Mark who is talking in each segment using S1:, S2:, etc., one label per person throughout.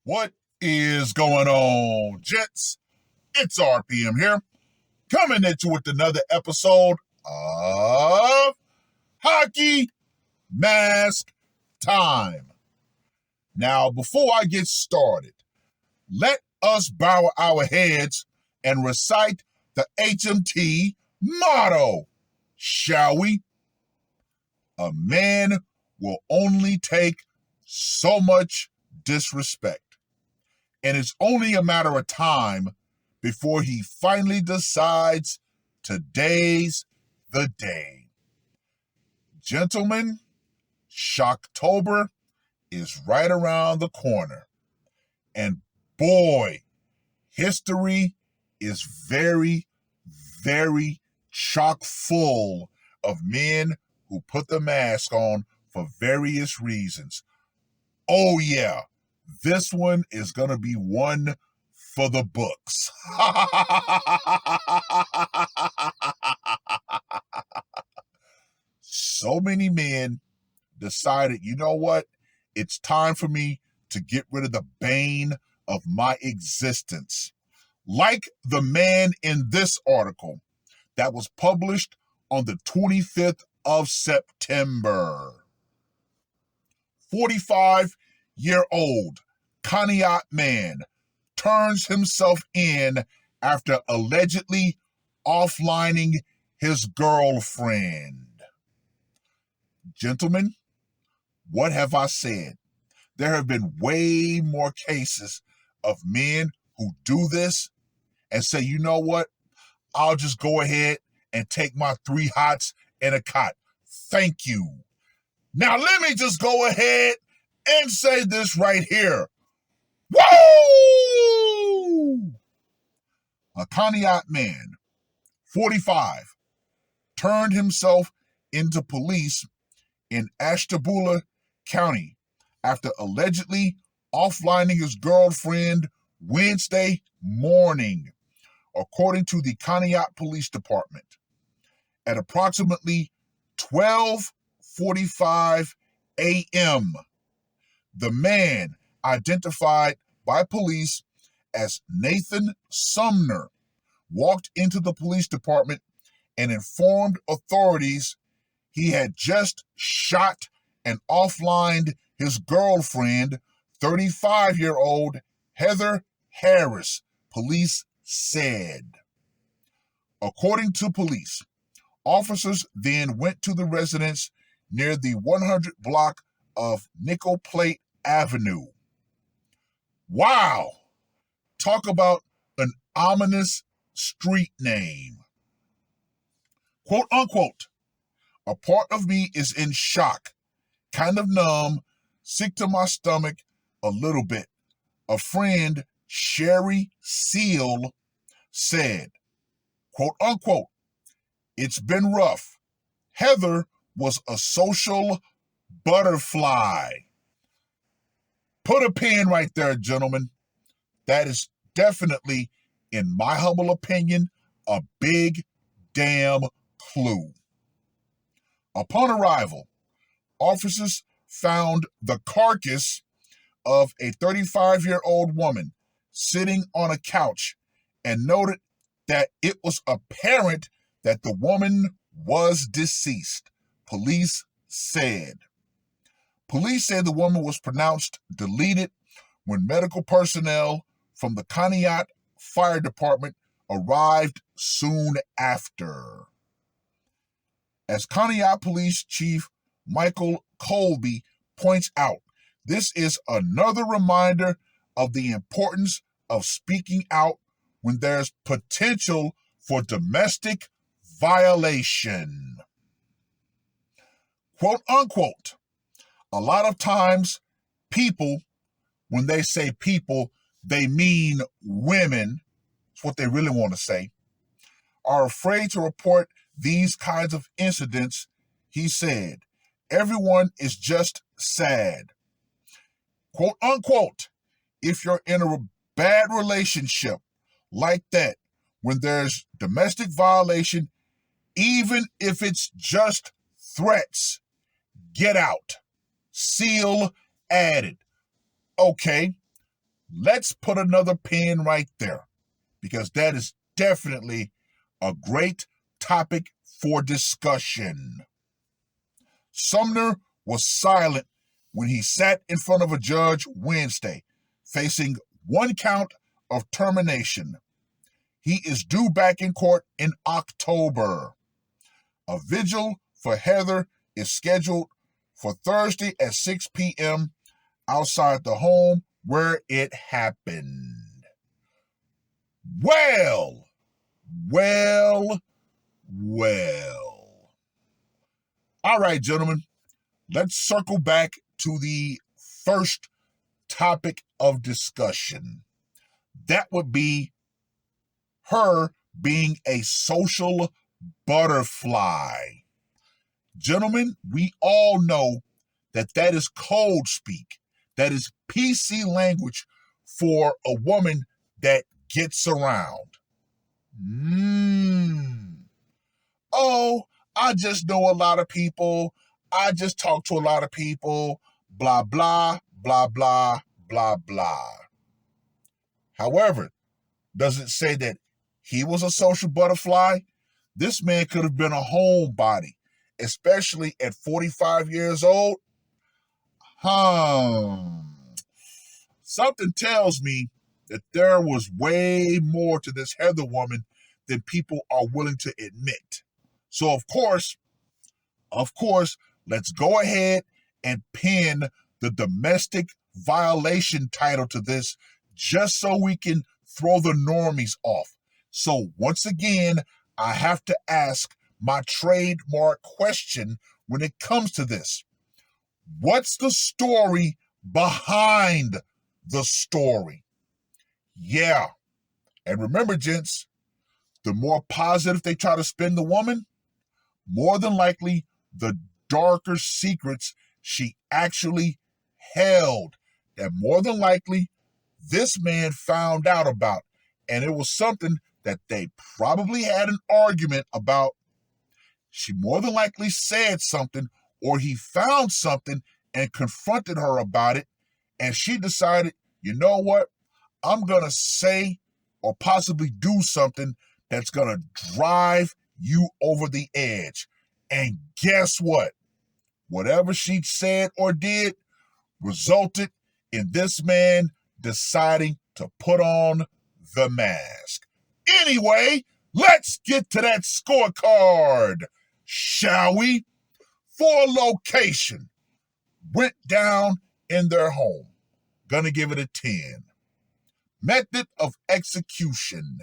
S1: What is going on, gents? It's R.P.M. here, coming into with another episode of Hockey Mask Time. Now, before I get started, let us bow our heads and recite the HMT motto, shall we? A man will only take so much disrespect, and it's only a matter of time before he finally decides today's the day. Gentlemen, Shocktober is right around the corner. And boy, history is very, very chock full of men who put the mask on for various reasons. Oh yeah, this one is going to be one for the books. So many men decided, you know what? It's time for me to get rid of the bane of my existence. Like the man in this article that was published on the 25th of September. 45-year-old Conneaut man turns himself in after allegedly offlining his girlfriend. Gentlemen, what have I said? There have been way more cases of men who do this and say, you know what? I'll just go ahead and take my 3 hots and a cot. Thank you. Now let me just go ahead and say this right here. Woo! A Conneaut man, 45, turned himself into police in Ashtabula County after allegedly offlining his girlfriend Wednesday morning, according to the Conneaut Police Department. At approximately 12:45 a.m., the man, identified by police as Nathan Sumner, walked into the police department and informed authorities he had just shot and offlined his girlfriend, 35-year-old Heather Harris, police said. According to police, officers then went to the residence near the 100 block of Nickel Plate Avenue. Wow! Talk about an ominous street name. Quote unquote, a part of me is in shock, kind of numb, sick to my stomach a little bit. A friend, Sherry Seal, said, quote unquote, it's been rough. Heather was a social butterfly. Put a pin right there, gentlemen. That is definitely, in my humble opinion, a big damn clue. Upon arrival, officers found the carcass of a 35-year-old woman sitting on a couch and noted that it was apparent that the woman was deceased, police said. Police said the woman was pronounced deleted when medical personnel from the Conneaut Fire Department arrived soon after. As Conneaut Police Chief Michael Colby points out, this is another reminder of the importance of speaking out when there's potential for domestic violation. Quote unquote, a lot of times people, when they say people, they mean women, that's what they really want to say, are afraid to report these kinds of incidents, he said. Everyone is just sad. Quote unquote, if you're in a bad relationship like that, when there's domestic violation, even if it's just threats, get out. Seal added. Okay, let's put another pin right there, because that is definitely a great topic for discussion. Sumner was silent when he sat in front of a judge Wednesday, facing one count of termination. He is due back in court in October. A vigil for Heather is scheduled for Thursday at 6 p.m. outside the home where it happened. Well. All right, gentlemen, let's circle back to the first topic of discussion. That would be her being a social butterfly. Gentlemen, we all know that that is code speak. That is PC language for a woman that gets around. Oh, I just know a lot of people. I just talk to a lot of people. Blah, blah, blah, blah, blah, blah. However, does it say that he was a social butterfly? This man could have been a homebody, especially at 45 years old. Something tells me that there was way more to this Heather woman than people are willing to admit. So of course, let's go ahead and pin the domestic violation title to this, just so we can throw the normies off. So once again, I have to ask my trademark question when it comes to this. What's the story behind the story? Yeah. And remember, gents, the more positive they try to spin the woman, more than likely the darker secrets she actually held, that more than likely this man found out about. And it was something that they probably had an argument about. She more than likely said something, or he found something and confronted her about it. And she decided, you know what? I'm going to say or possibly do something that's going to drive you over the edge. And guess what? Whatever she said or did resulted in this man deciding to put on the mask. Anyway, let's get to that scorecard, shall we? For location, went down in their home. Gonna give it a 10. Method of execution.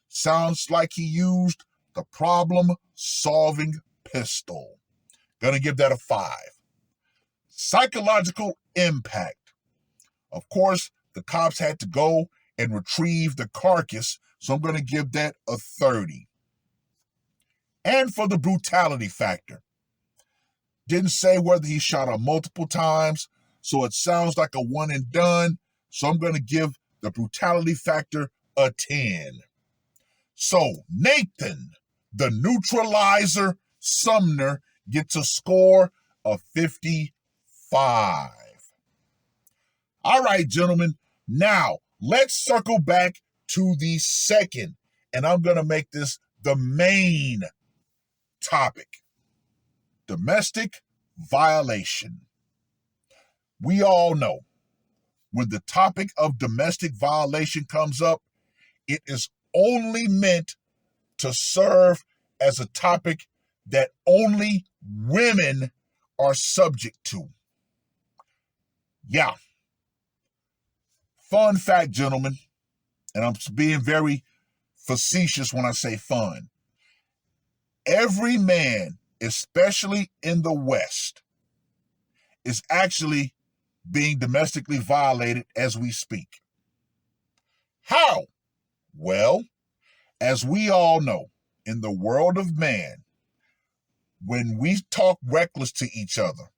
S1: Sounds like he used the problem-solving pistol. Gonna give that a 5. Psychological impact. Of course, the cops had to go and retrieve the carcass, so I'm gonna give that a 30. And for the brutality factor. Didn't say whether he shot her multiple times, so it sounds like a one and done, so I'm gonna give the brutality factor a 10. So Nathan, the neutralizer Sumner, gets a score of 55. All right, gentlemen, now let's circle back to the second, and I'm going to make this the main topic. Domestic violation. We all know when the topic of domestic violation comes up, it is only meant to serve as a topic that only women are subject to. Yeah. Fun fact, gentlemen, and I'm being very facetious when I say fun. Every man, especially in the West, is actually being domestically violated as we speak. How? Well, as we all know, in the world of man, when we talk reckless to each other,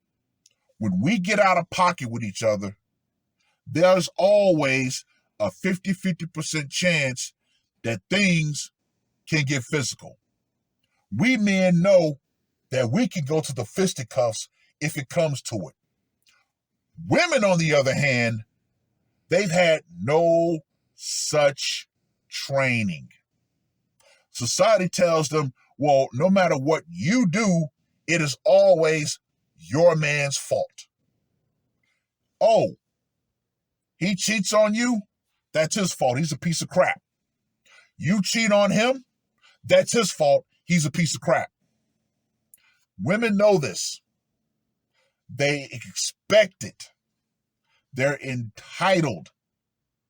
S1: when we get out of pocket with each other, there's always a 50% chance that things can get physical. We men know that we can go to the fisticuffs if it comes to it. Women, on the other hand, They've had no such training. Society tells them, well, no matter what you do, it is always your man's fault. Oh, he cheats on you? That's his fault. He's a piece of crap. You cheat on him? That's his fault. He's a piece of crap. Women know this. They expect it. They're entitled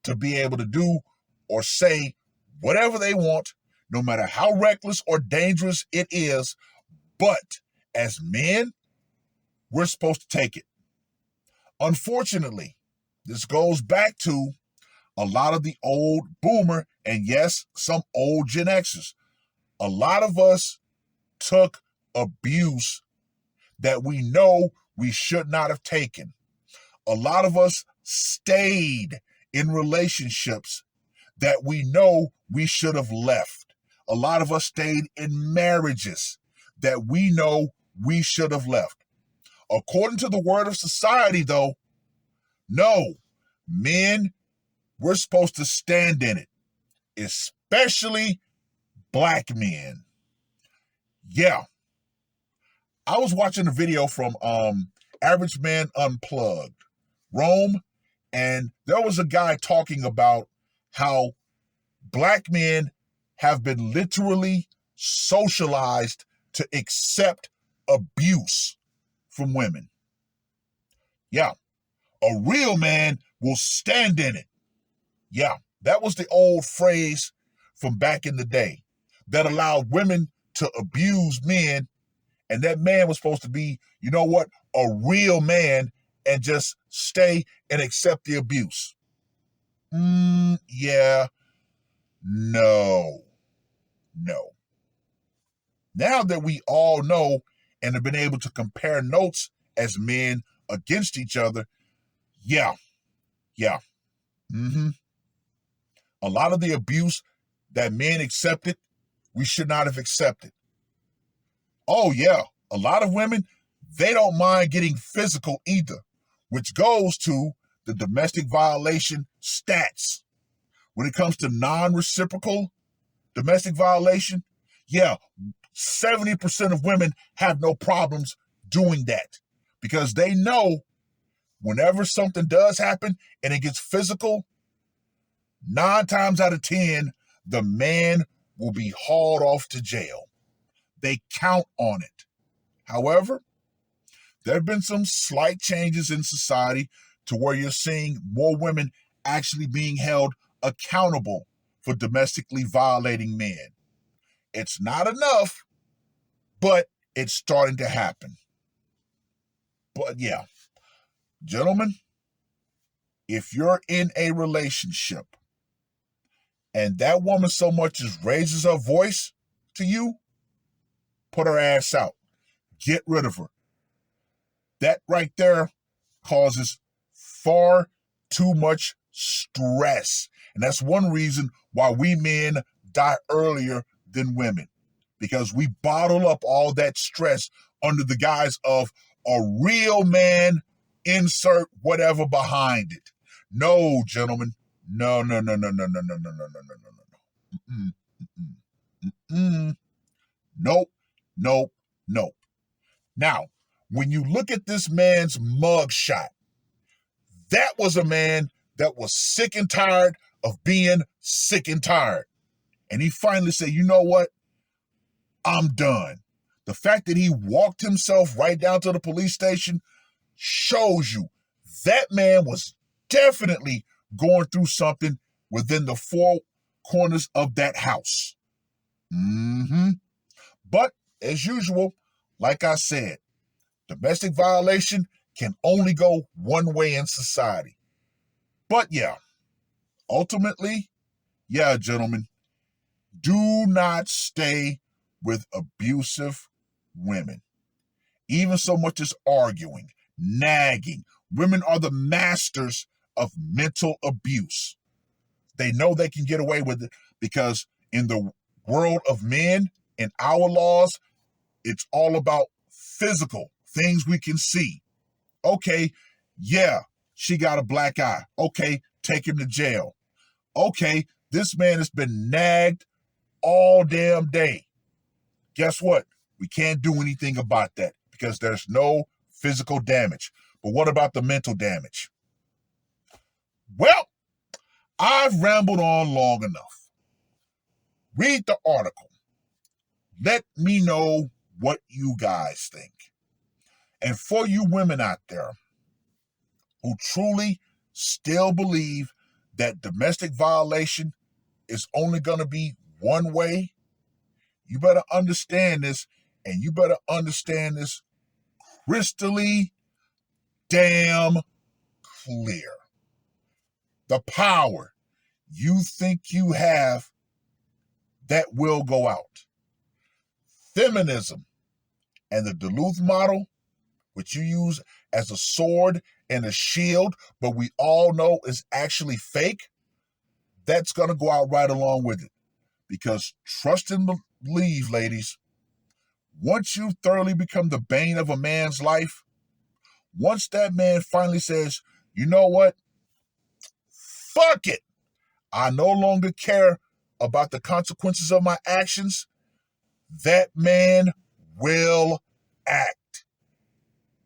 S1: to be able to do or say whatever they want, no matter how reckless or dangerous it is. But as men, we're supposed to take it. Unfortunately, this goes back to a lot of the old boomer and yes, some old Gen Xers. A lot of us took abuse that we know we should not have taken. A lot of us stayed in relationships that we know we should have left. A lot of us stayed in marriages that we know we should have left. According to the word of society, though, no, men, we're supposed to stand in it, especially black men. Yeah. I was watching a video from Average Man Unplugged, Rome, and there was a guy talking about how black men have been literally socialized to accept abuse from women. Yeah. A real man will stand in it. Yeah. That was the old phrase from back in the day that allowed women to abuse men. And that man was supposed to be, you know what, a real man and just stay and accept the abuse. Yeah. No. Now that we all know and have been able to compare notes as men against each other, yeah. A lot of the abuse that men accepted, we should not have accepted. Oh, yeah. A lot of women, they don't mind getting physical either, which goes to the domestic violation stats. When it comes to non-reciprocal domestic violation, yeah, 70% of women have no problems doing that because they know whenever something does happen and it gets physical, 9 times out of 10, the man will be hauled off to jail. They count on it. However, there have been some slight changes in society to where you're seeing more women actually being held accountable for domestically violating men. It's not enough, but it's starting to happen. But yeah, gentlemen, if you're in a relationship and that woman so much as raises her voice to you, put her ass out. Get rid of her. That right there causes far too much stress. And that's one reason why we men die earlier than women. Because we bottle up all that stress under the guise of a real man, insert whatever behind it. No, gentlemen. No. Nope. Now, when you look at this man's mugshot, that was a man that was sick and tired of being sick and tired. And he finally said, you know what? I'm done. The fact that he walked himself right down to the police station shows you that man was definitely going through something within the 4 corners of that house. But as usual, like I said, domestic violation can only go one way in society. But yeah, ultimately, yeah, gentlemen, do not stay with abusive women. Even so much as arguing, nagging. Women are the masters of mental abuse. They know they can get away with it because in the world of men, in our laws, it's all about physical things we can see. Okay, yeah, she got a black eye. Okay, take him to jail. Okay, this man has been nagged all damn day. Guess what? We can't do anything about that because there's no physical damage. But what about the mental damage? Well, I've rambled on long enough. Read the article. Let me know what you guys think. And for you women out there who truly still believe that domestic violation is only going to be one way, you better understand this, and you better understand this crystally damn clear. The power you think you have, that will go out. Feminism and the Duluth model, which you use as a sword and a shield, but we all know is actually fake, that's going to go out right along with it. Because trust and believe, ladies, once you thoroughly become the bane of a man's life, once that man finally says, you know what, fuck it, I no longer care about the consequences of my actions, that man will act,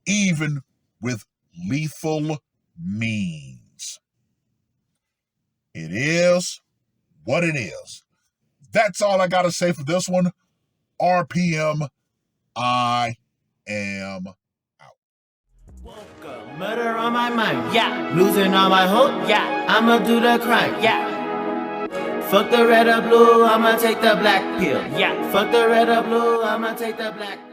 S1: even with lethal means. It is what it is. That's all I got to say for this one. R.P.M. I am out.
S2: Woke up, murder on my mind, yeah. Losing all my hope, yeah. I'ma do the crime, yeah. Fuck the red or blue, I'ma take the black pill, yeah. Fuck the red or blue, I'ma take the black pill.